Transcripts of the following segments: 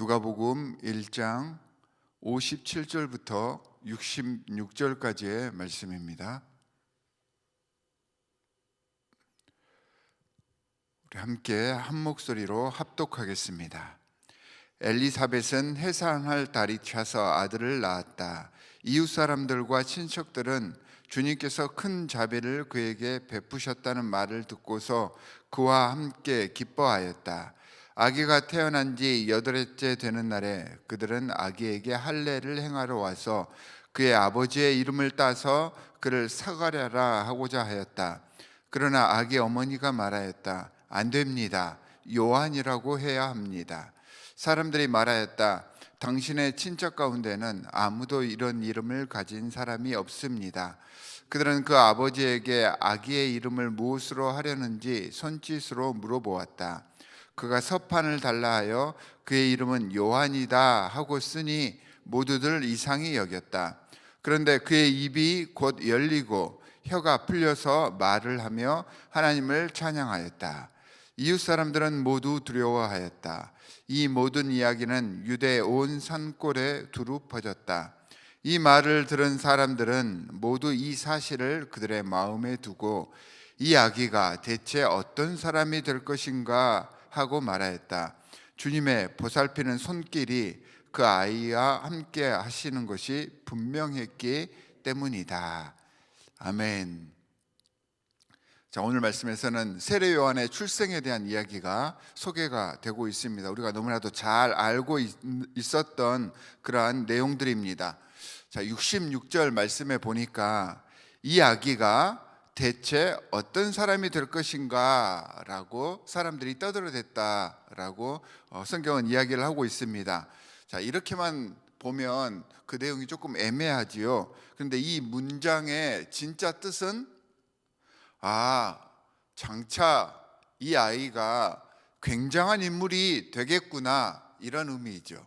누가복음 1장 57절부터 66절까지의 말씀입니다. 우리 함께 한 목소리로 합독하겠습니다. 엘리사벳은 해산할 달이 차서 아들을 낳았다. 이웃 사람들과 친척들은 주님께서 큰 자비를 그에게 베푸셨다는 말을 듣고서 그와 함께 기뻐하였다. 아기가 태어난 지 8일째 되는 날에 그들은 아기에게 할례를 행하러 와서 그의 아버지의 이름을 따서 그를 사가랴라 하고자 하였다. 그러나 아기 어머니가 말하였다. 안 됩니다. 요한이라고 해야 합니다. 사람들이 말하였다. 당신의 친척 가운데는 아무도 이런 이름을 가진 사람이 없습니다. 그들은 그 아버지에게 아기의 이름을 무엇으로 하려는지 손짓으로 물어보았다. 그가 서판을 달라 하여 그의 이름은 요한이다 하고 쓰니 모두들 이상히 여겼다. 그런데 그의 입이 곧 열리고 혀가 풀려서 말을 하며 하나님을 찬양하였다. 이웃 사람들은 모두 두려워하였다. 이 모든 이야기는 유대 온 산골에 두루 퍼졌다. 이 말을 들은 사람들은 모두 이 사실을 그들의 마음에 두고 이 아기가 대체 어떤 사람이 될 것인가 하고 말하였다. 주님의 보살피는 손길이 그 아이와 함께 하시는 것이 분명했기 때문이다. 아멘. 자, 오늘 말씀에서는 세례 요한의 출생에 대한 이야기가 소개가 되고 있습니다. 우리가 너무나도 잘 알고 있었던 그러한 내용들입니다. 자, 66절 말씀에 보니까 이 아기가 대체 어떤 사람이 될 것인가 라고 사람들이 떠들어댔다라고 성경은 이야기를 하고 있습니다. 자, 이렇게만 보면 그 내용이 조금 애매하지요. 그런데 이 문장의 진짜 뜻은 장차 이 아이가 굉장한 인물이 되겠구나, 이런 의미이죠.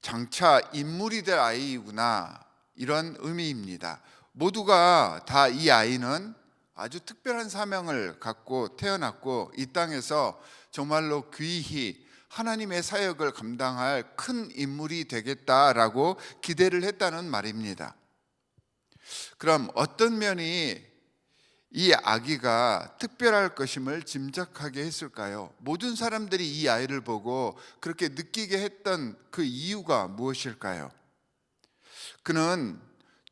장차 인물이 될 아이구나, 이런 의미입니다. 모두가 다 이 아이는 아주 특별한 사명을 갖고 태어났고 이 땅에서 정말로 귀히 하나님의 사역을 감당할 큰 인물이 되겠다라고 기대를 했다는 말입니다. 그럼 어떤 면이 이 아기가 특별할 것임을 짐작하게 했을까요? 모든 사람들이 이 아이를 보고 그렇게 느끼게 했던 그 이유가 무엇일까요? 그는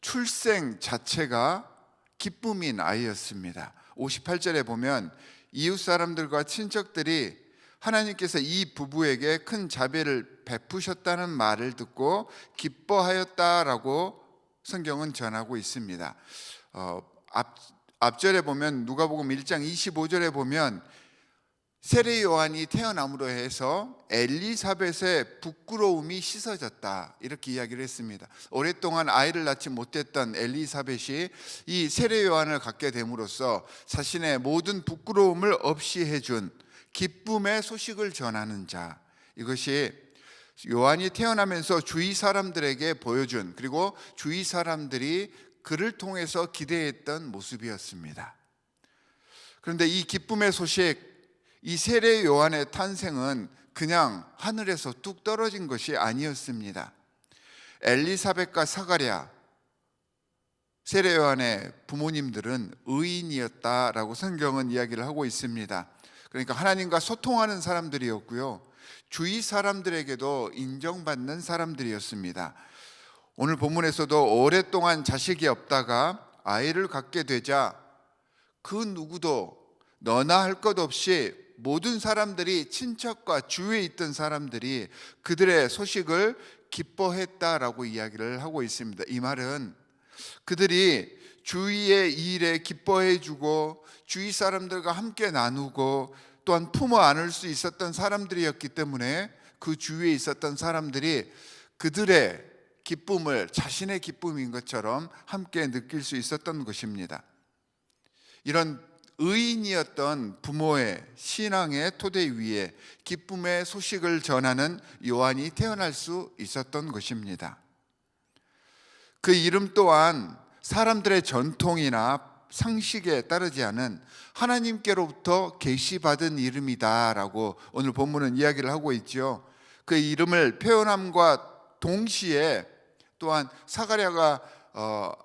출생 자체가 기쁨인 아이였습니다. 58절에 보면 이웃 사람들과 친척들이 하나님께서 이 부부에게 큰 자비를 베푸셨다는 말을 듣고 기뻐하였다라고 성경은 전하고 있습니다. 앞절에 보면 누가복음 1장 25절에 보면 세례 요한이 태어남으로 해서 엘리사벳의 부끄러움이 씻어졌다, 이렇게 이야기를 했습니다. 오랫동안 아이를 낳지 못했던 엘리사벳이 이 세례 요한을 갖게 됨으로써 자신의 모든 부끄러움을 없이 해준 기쁨의 소식을 전하는 자, 이것이 요한이 태어나면서 주위 사람들에게 보여준, 그리고 주위 사람들이 그를 통해서 기대했던 모습이었습니다. 그런데 이 기쁨의 소식, 이 세례 요한의 탄생은 그냥 하늘에서 뚝 떨어진 것이 아니었습니다. 엘리사벳과 사가랴, 세례 요한의 부모님들은 의인이었다라고 성경은 이야기를 하고 있습니다. 그러니까 하나님과 소통하는 사람들이었고요, 주위 사람들에게도 인정받는 사람들이었습니다. 오늘 본문에서도 오랫동안 자식이 없다가 아이를 갖게 되자 그 누구도 너나 할 것 없이 모든 사람들이, 친척과 주위에 있던 사람들이 그들의 소식을 기뻐했다라고 이야기를 하고 있습니다. 이 말은 그들이 주위의 일에 기뻐해주고 주위 사람들과 함께 나누고 또한 품어 안을 수 있었던 사람들이었기 때문에 그 주위에 있었던 사람들이 그들의 기쁨을 자신의 기쁨인 것처럼 함께 느낄 수 있었던 것입니다. 이런 의인이었던 부모의 신앙의 토대 위에 기쁨의 소식을 전하는 요한이 태어날 수 있었던 것입니다. 그 이름 또한 사람들의 전통이나 상식에 따르지 않은 하나님께로부터 계시받은 이름이다라고 오늘 본문은 이야기를 하고 있죠. 그 이름을 표현함과 동시에 또한 사가랴가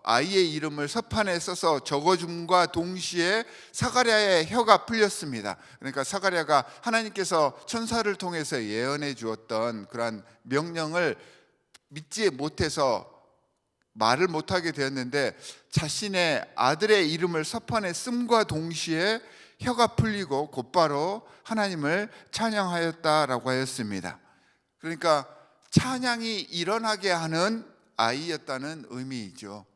아이의 이름을 서판에 써서 적어줌과 동시에 사가랴의 혀가 풀렸습니다. 그러니까 사가랴가 하나님께서 천사를 통해서 예언해 주었던 그러한 명령을 믿지 못해서 말을 못하게 되었는데, 자신의 아들의 이름을 서판에 씀과 동시에 혀가 풀리고 곧바로 하나님을 찬양하였다라고 하였습니다. 그러니까 찬양이 일어나게 하는 아이였다는 의미이죠.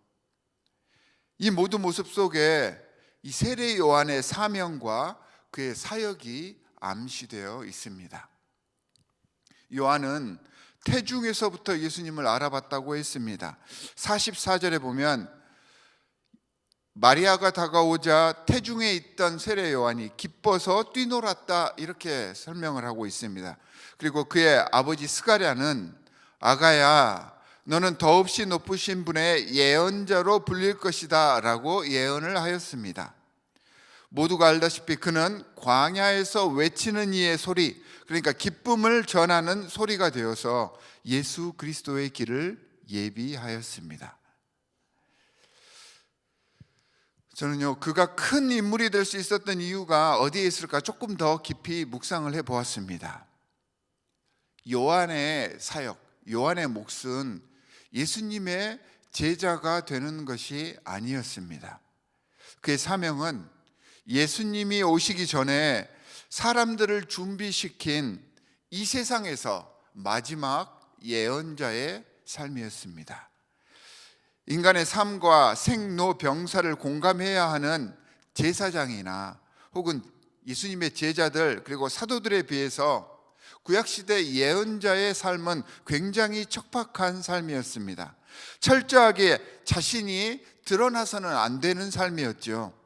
이 모든 모습 속에 이 세례 요한의 사명과 그의 사역이 암시되어 있습니다. 요한은 태중에서부터 예수님을 알아봤다고 했습니다. 44절에 보면 마리아가 다가오자 태중에 있던 세례 요한이 기뻐서 뛰놀았다, 이렇게 설명을 하고 있습니다. 그리고 그의 아버지 스가랴는 아가야, 너는 더없이 높으신 분의 예언자로 불릴 것이다 라고 예언을 하였습니다. 모두가 알다시피 그는 광야에서 외치는 이의 소리, 그러니까 기쁨을 전하는 소리가 되어서 예수 그리스도의 길을 예비하였습니다. 저는요, 그가 큰 인물이 될 수 있었던 이유가 어디에 있을까 조금 더 깊이 묵상을 해보았습니다. 요한의 사역, 요한의 몫은 예수님의 제자가 되는 것이 아니었습니다. 그의 사명은 예수님이 오시기 전에 사람들을 준비시킨 이 세상에서 마지막 예언자의 삶이었습니다. 인간의 삶과 생로병사를 공감해야 하는 제사장이나 혹은 예수님의 제자들 그리고 사도들에 비해서 구약시대 예언자의 삶은 굉장히 척박한 삶이었습니다. 철저하게 자신이 드러나서는 안 되는 삶이었죠.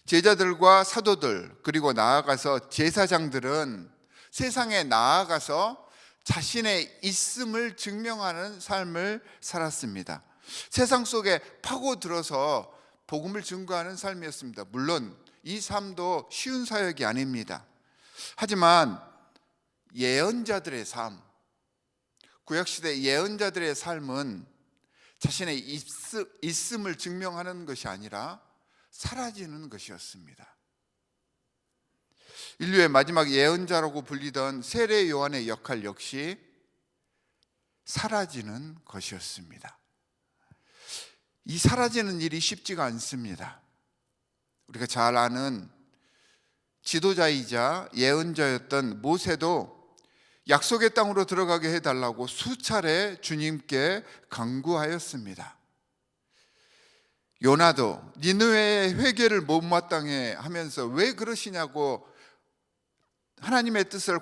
제자들과 사도들 그리고 나아가서 제사장들은 세상에 나아가서 자신의 있음을 증명하는 삶을 살았습니다. 세상 속에 파고들어서 복음을 증거하는 삶이었습니다. 물론 이 삶도 쉬운 사역이 아닙니다. 하지만 예언자들의 삶, 구약시대 예언자들의 삶은 자신의 있음을 증명하는 것이 아니라 사라지는 것이었습니다. 인류의 마지막 예언자라고 불리던 세례 요한의 역할 역시 사라지는 것이었습니다. 이 사라지는 일이 쉽지가 않습니다. 우리가 잘 아는 지도자이자 예언자였던 모세도 약속의 땅으로 들어가게 해달라고 수차례 주님께 간구하였습니다. 요나도 니느웨의 회개를 못마땅해 하면서 왜 그러시냐고 하나님의 뜻을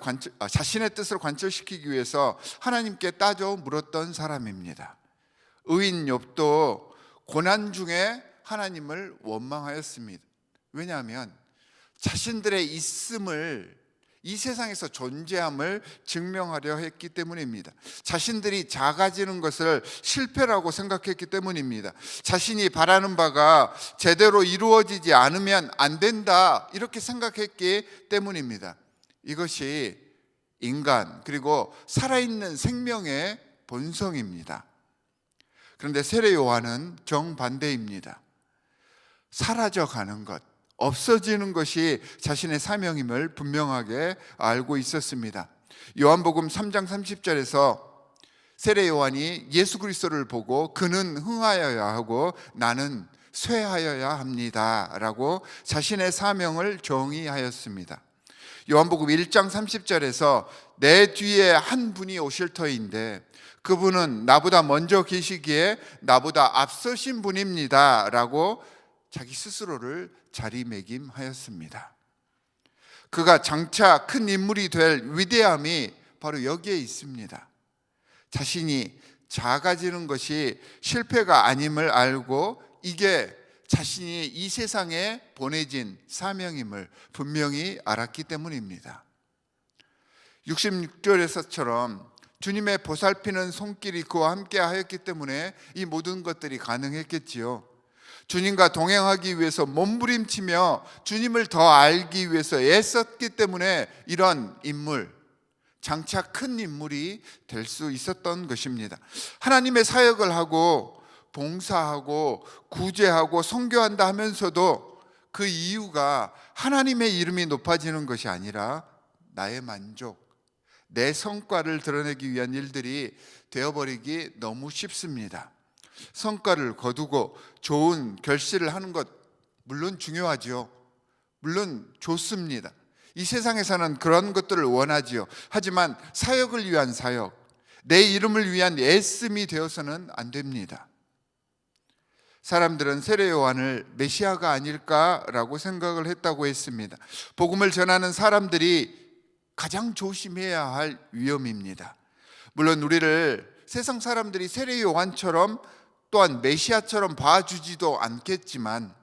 자신의 뜻을 관철시키기 위해서 하나님께 따져 물었던 사람입니다. 의인 욥도 고난 중에 하나님을 원망하였습니다. 왜냐하면 자신들의 있음을, 이 세상에서 존재함을 증명하려 했기 때문입니다. 자신들이 작아지는 것을 실패라고 생각했기 때문입니다. 자신이 바라는 바가 제대로 이루어지지 않으면 안 된다, 이렇게 생각했기 때문입니다. 이것이 인간 그리고 살아있는 생명의 본성입니다. 그런데 세례 요한은 정반대입니다. 사라져가는 것, 없어지는 것이 자신의 사명임을 분명하게 알고 있었습니다. 요한복음 3장 30절에서 세례 요한이 예수 그리스도를 보고 그는 흥하여야 하고 나는 쇠하여야 합니다 라고 자신의 사명을 정의하였습니다. 요한복음 1장 30절에서 내 뒤에 한 분이 오실 터인데 그분은 나보다 먼저 계시기에 나보다 앞서신 분입니다 라고 자기 스스로를 자리매김하였습니다. 그가 장차 큰 인물이 될 위대함이 바로 여기에 있습니다. 자신이 작아지는 것이 실패가 아님을 알고 이게 자신이 이 세상에 보내진 사명임을 분명히 알았기 때문입니다. 66절에서처럼 주님의 보살피는 손길이 그와 함께 하였기 때문에 이 모든 것들이 가능했겠지요. 주님과 동행하기 위해서 몸부림치며 주님을 더 알기 위해서 애썼기 때문에 이런 인물, 장차 큰 인물이 될 수 있었던 것입니다. 하나님의 사역을 하고 봉사하고 구제하고 선교한다 하면서도 그 이유가 하나님의 이름이 높아지는 것이 아니라 나의 만족, 내 성과를 드러내기 위한 일들이 되어버리기 너무 쉽습니다. 성과를 거두고 좋은 결실을 하는 것 물론 중요하지요. 물론 좋습니다. 이 세상에서는 그런 것들을 원하지요. 하지만 사역을 위한 사역, 내 이름을 위한 애씀이 되어서는 안 됩니다. 사람들은 세례 요한을 메시아가 아닐까라고 생각을 했다고 했습니다. 복음을 전하는 사람들이 가장 조심해야 할 위험입니다. 물론 우리를 세상 사람들이 세례 요한처럼 또한 메시아처럼 봐주지도 않겠지만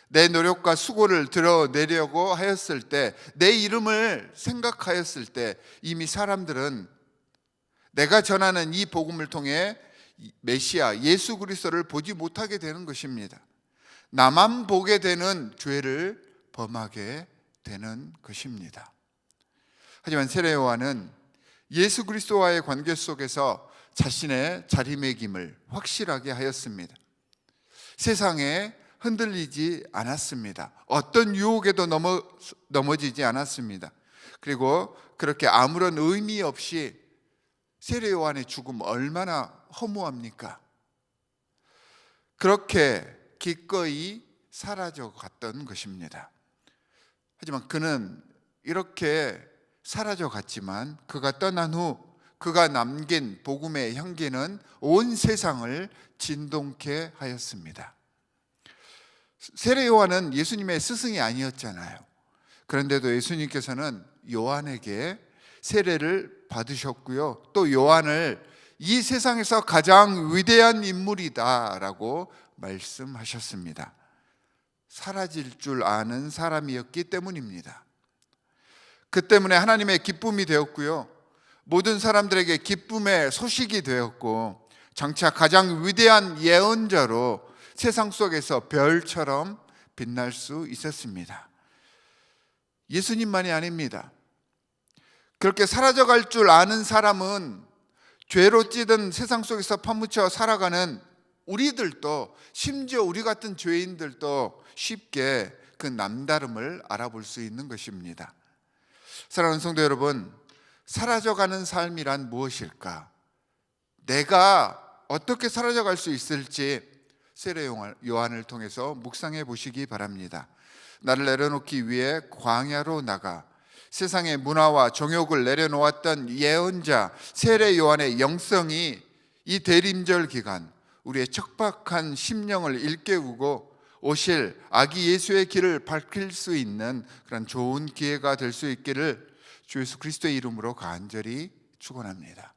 내 노력과 수고를 드러내려고 하였을 때, 내 이름을 생각하였을 때 이미 사람들은 내가 전하는 이 복음을 통해 메시아 예수 그리스도를 보지 못하게 되는 것입니다. 나만 보게 되는 죄를 범하게 되는 것입니다. 하지만 세례 요한은 예수 그리스도와의 관계 속에서 자신의 자리매김을 확실하게 하였습니다. 세상에 흔들리지 않았습니다. 어떤 유혹에도 넘어지지 않았습니다. 그리고 그렇게 아무런 의미 없이 세례 요한의 죽음 얼마나 허무합니까? 그렇게 기꺼이 사라져 갔던 것입니다. 하지만 그는 이렇게 사라져 갔지만 그가 떠난 후 그가 남긴 복음의 향기는 온 세상을 진동케 하였습니다. 세례 요한은 예수님의 스승이 아니었잖아요. 그런데도 예수님께서는 요한에게 세례를 받으셨고요. 또 요한을 이 세상에서 가장 위대한 인물이다라고 말씀하셨습니다. 사라질 줄 아는 사람이었기 때문입니다. 그 때문에 하나님의 기쁨이 되었고요. 모든 사람들에게 기쁨의 소식이 되었고 장차 가장 위대한 예언자로 세상 속에서 별처럼 빛날 수 있었습니다. 예수님만이 아닙니다. 그렇게 사라져갈 줄 아는 사람은 죄로 찌든 세상 속에서 파묻혀 살아가는 우리들도, 심지어 우리 같은 죄인들도 쉽게 그 남다름을 알아볼 수 있는 것입니다. 사랑하는 성도 여러분, 사라져가는 삶이란 무엇일까? 내가 어떻게 사라져갈 수 있을지 세례 요한을 통해서 묵상해 보시기 바랍니다. 나를 내려놓기 위해 광야로 나가 세상의 문화와 정욕을 내려놓았던 예언자 세례 요한의 영성이 이 대림절 기간 우리의 척박한 심령을 일깨우고 오실 아기 예수의 길을 밝힐 수 있는 그런 좋은 기회가 될 수 있기를 주 예수 그리스도의 이름으로 간절히 축원합니다.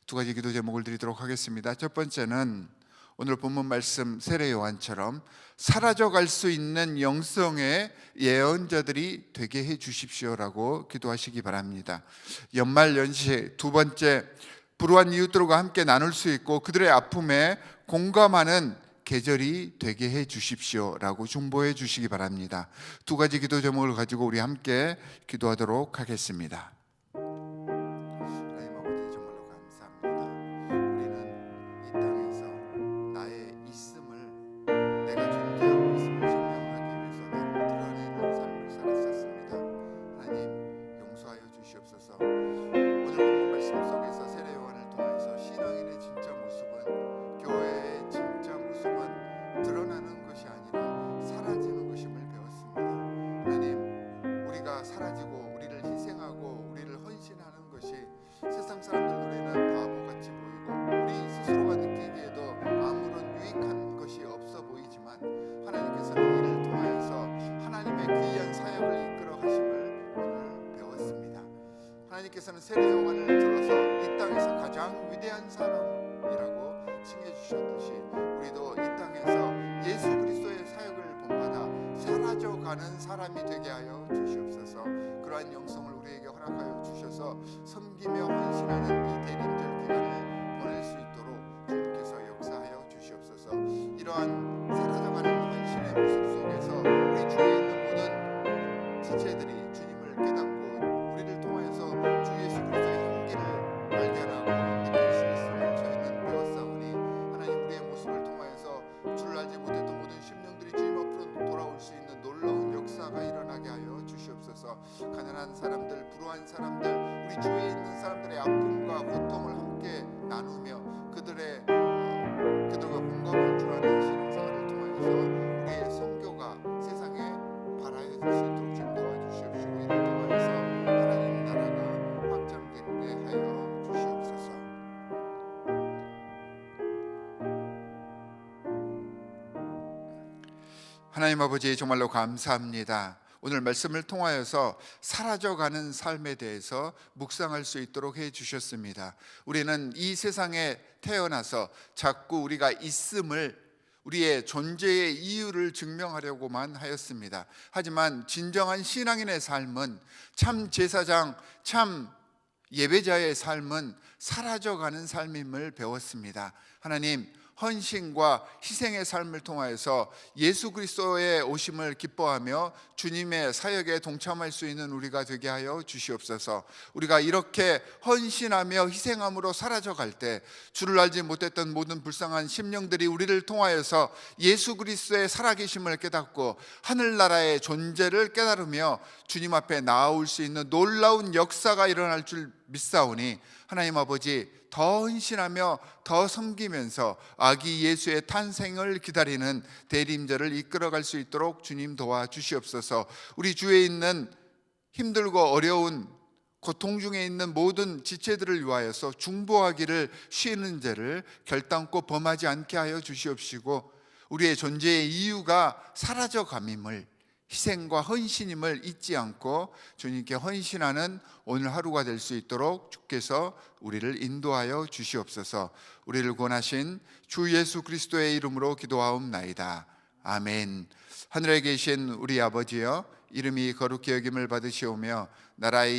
두 가지 기도 제목을 드리도록 하겠습니다. 첫 번째는 오늘 본문 말씀 세례 요한처럼 사라져갈 수 있는 영성의 예언자들이 되게 해 주십시오라고 기도하시기 바랍니다. 연말 연시 두 번째, 불우한 이웃들과 함께 나눌 수 있고 그들의 아픔에 공감하는 계절이 되게 해 주십시오라고 중보해 주시기 바랍니다. 두 가지 기도 제목을 가지고 우리 함께 기도하도록 하겠습니다. 하나님 아버지, 정말로 감사합니다. 우리는 이 땅에서 나의 있음을, 내가 존재하고 있음을 증명하기 위해서 나를 드러내는 삶을 살았었습니다. 하나님 용서하여 주시옵소서. 오늘 본문 말씀 속에서 세례 요한을 통해서 신앙인의 진짜 모습은, 교회의 진짜 모습은 드러나는 것이 아니라 사라지는 것임을 배웠습니다. 하나님, 우리가 사라지고 우리를 희생하고 우리를 헌신하는 것이 세상 사람들 눈에는 바보같이 보이고 우리 스스로가 느끼기에도 아무런 유익한 것이 없어 보이지만 하나님께서는 이를 통하여서 하나님의 귀한 사역을 이끌어 가심을 오늘 배웠습니다. 하나님께서는 세례 요한을 들어서 이 땅에서 가장 위대한 사람이라고 칭해 주셨듯이 우리도 이 땅에서 예수 그리스도의 사역을 본받아 사라져가는 사람이 되게 하여 주시옵소서. 그러한 영성을 우리에게 허락하여 주셔서 섬기며 헌신하는 이 대림절 기간을 보낼 수 있도록 주님께서 역사하여 주시옵소서. 이러한 사라져가는 가난한 사람들, 불우한 사람들, 우리 주위에 있는 사람들의 아픔과 고통을 함께 나누며 그들과 공감할 줄 아는 신앙생활을 통해서 우리의 선교가 세상에 발아여질 수 있도록 좀 도와주시옵시고, 이를 통해서 하나님 나라가 확장되게 하여 주시옵소서. 하나님 아버지, 정말로 감사합니다. 오늘 말씀을 통하여서 사라져가는 삶에 대해서 묵상할 수 있도록 해주셨습니다. 우리는 이 세상에 태어나서 자꾸 우리가 있음을, 우리의 존재의 이유를 증명하려고만 하였습니다. 하지만 진정한 신앙인의 삶은, 참 제사장, 참 예배자의 삶은 사라져가는 삶임을 배웠습니다. 하나님, 헌신과 희생의 삶을 통하여서 예수 그리스도의 오심을 기뻐하며 주님의 사역에 동참할 수 있는 우리가 되게 하여 주시옵소서. 우리가 이렇게 헌신하며 희생함으로 사라져갈 때 주를 알지 못했던 모든 불쌍한 심령들이 우리를 통하여서 예수 그리스도의 살아계심을 깨닫고 하늘나라의 존재를 깨달으며 주님 앞에 나아올 수 있는 놀라운 역사가 일어날 줄 믿사오니, 하나님 아버지, 더 헌신하며 더 섬기면서 아기 예수의 탄생을 기다리는 대림절을 이끌어갈 수 있도록 주님 도와주시옵소서. 우리 주위에 있는 힘들고 어려운 고통 중에 있는 모든 지체들을 위하여서 중보하기를 쉬는 죄를 결단코 범하지 않게 하여 주시옵시고, 우리의 존재의 이유가 사라져감임을, 희생과 헌신임을 잊지 않고 주님께 헌신하는 오늘 하루가 될 수 있도록 주께서 우리를 인도하여 주시옵소서. 우리를 구원하신 주 예수 그리스도의 이름으로 기도하옵나이다. 아멘. 하늘에 계신 우리 아버지여, 이름이 거룩히 여김을 받으시오며 나라의